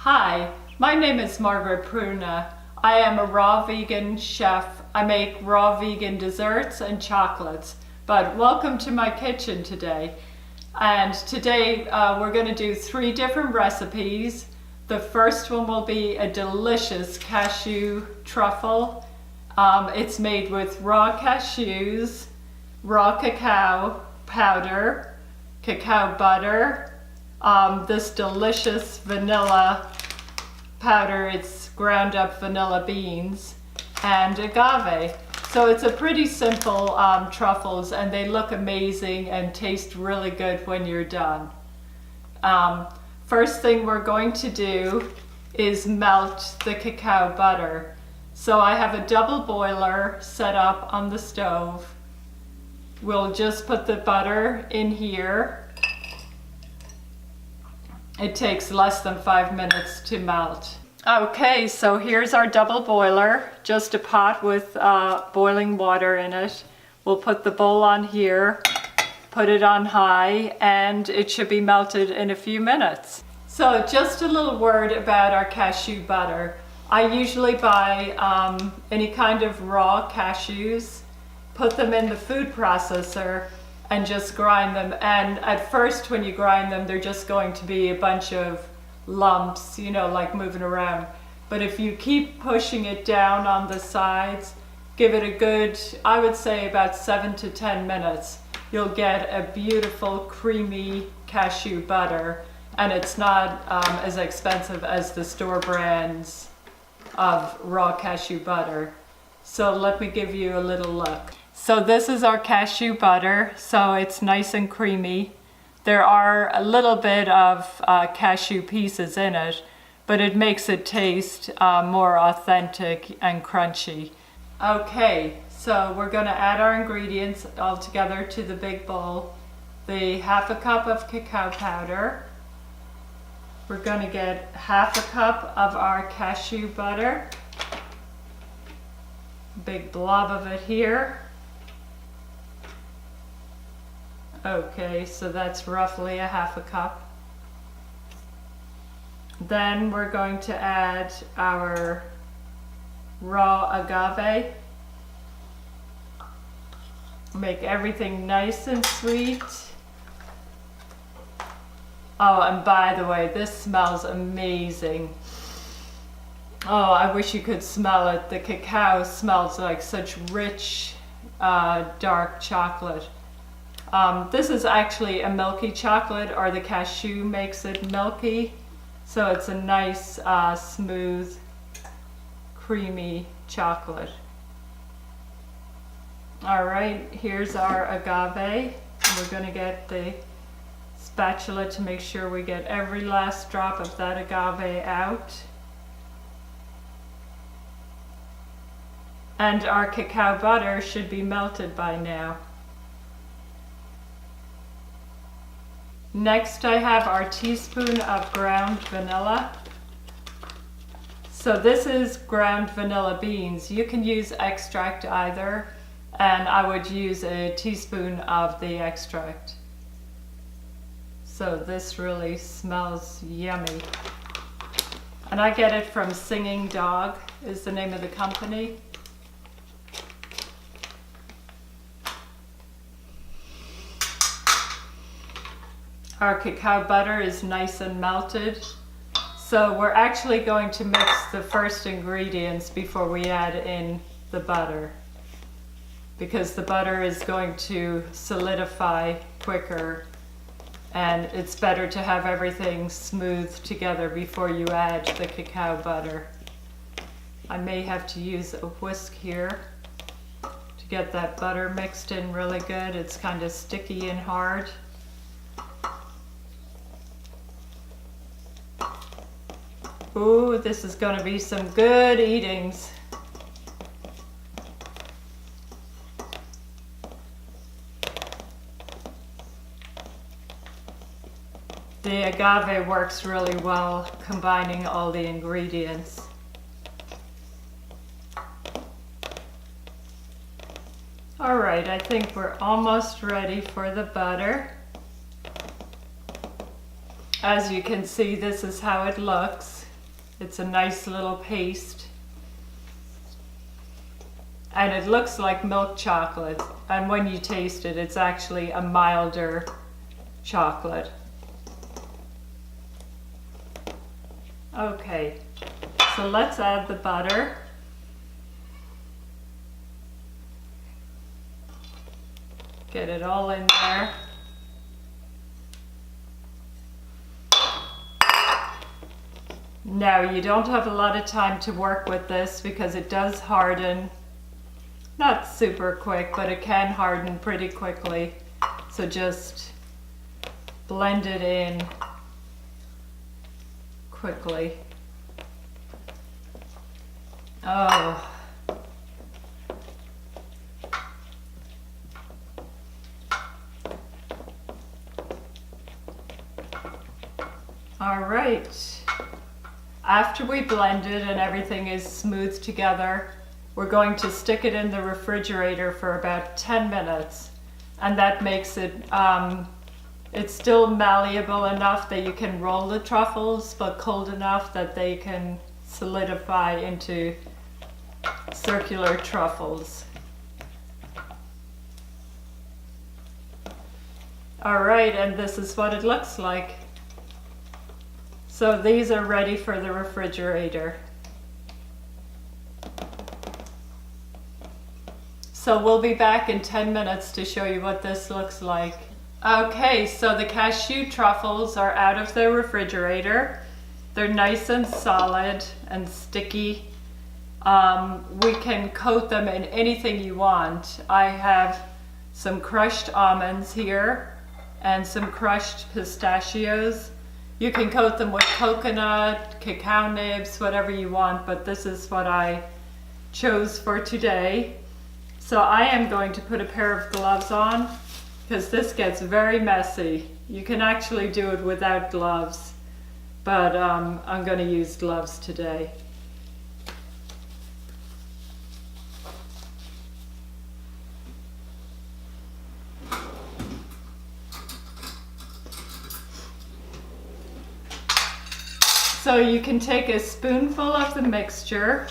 Hi, my name is Margaret Pruna. I am a raw vegan chef. I make raw vegan desserts and chocolates. But welcome to my kitchen today. And today we're going to do 3 different recipes. The first one will be a delicious cashew truffle. It's made with raw cashews, raw cacao powder, cacao butter, this delicious vanilla powder, it's ground up vanilla beans, and agave. So it's a pretty simple truffles, and they look amazing and taste really good when you're done. First thing we're going to do is melt the cacao butter. So I have a double boiler set up on the stove. We'll just put the butter in here. It takes less than 5 minutes to melt. Okay, so here's our double boiler, just a pot with boiling water in it. We'll put the bowl on here, put it on high, and it should be melted in a few minutes. So just a little word about our cashew butter. I usually buy any kind of raw cashews, put them in the food processor, and just grind them. And at first when you grind them, they're just going to be a bunch of lumps, you know, like moving around. But if you keep pushing it down on the sides, give it a good, I would say about 7 to 10 minutes, you'll get a beautiful creamy cashew butter. And it's not as expensive as the store brands of raw cashew butter. So let me give you a little look. So this is our cashew butter, so it's nice and creamy. There are a little bit of cashew pieces in it, but it makes it taste more authentic and crunchy. Okay, so we're gonna add our ingredients all together to the big bowl. The ½ cup of cacao powder. We're gonna get ½ cup of our cashew butter. Big blob of it here. Okay, so that's roughly a ½ cup. Then we're going to add our raw agave. Make everything nice and sweet. Oh, and by the way, this smells amazing. Oh, I wish you could smell it. The cacao smells like such rich, dark chocolate. This is actually a milky chocolate, or the cashew makes it milky. So it's a nice, smooth, creamy chocolate. All right, here's our agave. We're gonna get the spatula to make sure we get every last drop of that agave out. And our cacao butter should be melted by now. Next I have our teaspoon of ground vanilla. So this is ground vanilla beans. You can use extract either, and I would use a teaspoon of the extract. So this really smells yummy. And I get it from Singing Dog is the name of the company. Our cacao butter is nice and melted. So we're actually going to mix the first ingredients before we add in the butter, because the butter is going to solidify quicker, and it's better to have everything smooth together before you add the cacao butter. I may have to use a whisk here to get that butter mixed in really good. It's kind of sticky and hard. Ooh, this is going to be some good eatings. The agave works really well combining all the ingredients. All right, I think we're almost ready for the butter. As you can see, this is how it looks. It's a nice little paste. And it looks like milk chocolate. And when you taste it, it's actually a milder chocolate. Okay, so let's add the butter. Get it all in there. Now you don't have a lot of time to work with this because it does harden. Not super quick, but it can harden pretty quickly. So just blend it in quickly. Oh. All right. After we blend it and everything is smooth together, we're going to stick it in the refrigerator for about 10 minutes. And that makes it, it's still malleable enough that you can roll the truffles, but cold enough that they can solidify into circular truffles. All right, and this is what it looks like. So these are ready for the refrigerator. So we'll be back in 10 minutes to show you what this looks like. Okay, so the cashew truffles are out of the refrigerator. They're nice and solid and sticky. We can coat them in anything you want. I have some crushed almonds here and some crushed pistachios. You can coat them with coconut, cacao nibs, whatever you want, but this is what I chose for today. So I am going to put a pair of gloves on because this gets very messy. You can actually do it without gloves, but I'm going to use gloves today. So you can take a spoonful of the mixture,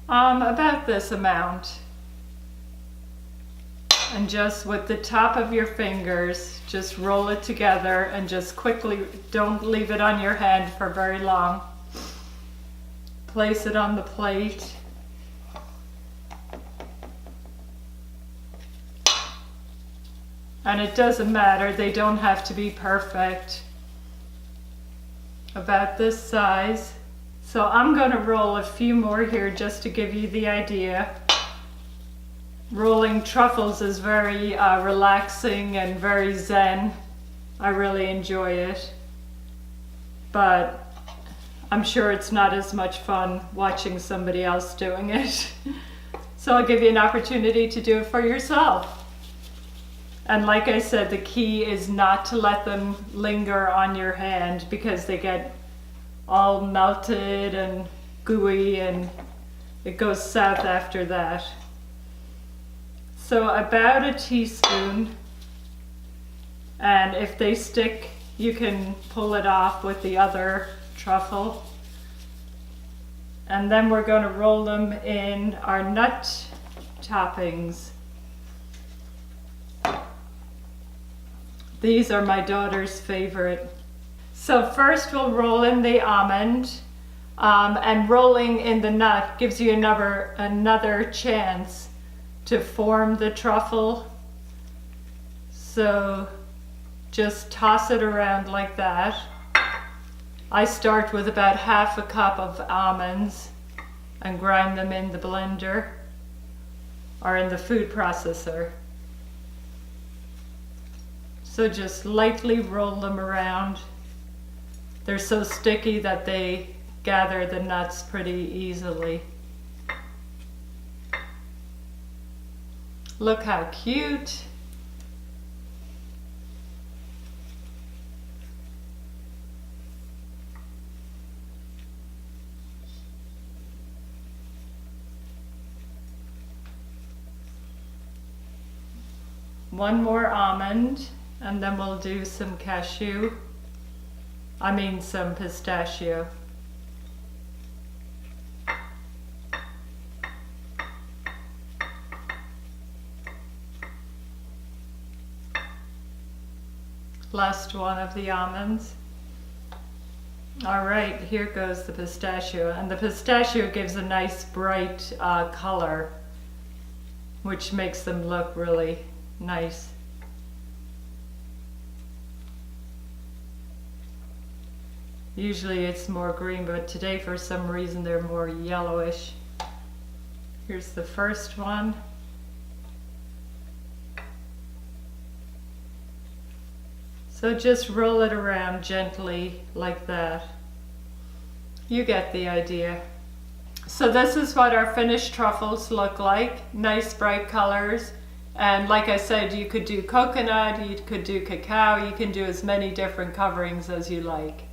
about this amount, and just with the top of your fingers, just roll it together and just quickly, don't leave it on your hand for very long. Place it on the plate. And it doesn't matter, they don't have to be perfect. About this size. So I'm going to roll a few more here just to give you the idea. Rolling truffles is very relaxing and very zen. I really enjoy it. But I'm sure it's not as much fun watching somebody else doing it. So I'll give you an opportunity to do it for yourself. And like I said, the key is not to let them linger on your hand because they get all melted and gooey and it goes south after that. So about a teaspoon, and if they stick, you can pull it off with the other truffle. And then we're going to roll them in our nut toppings. These are my daughter's favorite. So first we'll roll in the almond, and rolling in the nut gives you another chance to form the truffle. So just toss it around like that. I start with about half a cup of almonds and grind them in the blender or in the food processor. So just lightly roll them around. They're so sticky that they gather the nuts pretty easily. Look how cute. One more almond. And then we'll do some some pistachio. Last one of the almonds. All right, here goes the pistachio, and the pistachio gives a nice bright color, which makes them look really nice. Usually it's more green, but today for some reason they're more yellowish. Here's the first one. So just roll it around gently like that. You get the idea. So this is what our finished truffles look like. Nice bright colors. And like I said, you could do coconut, you could do cacao, you can do as many different coverings as you like.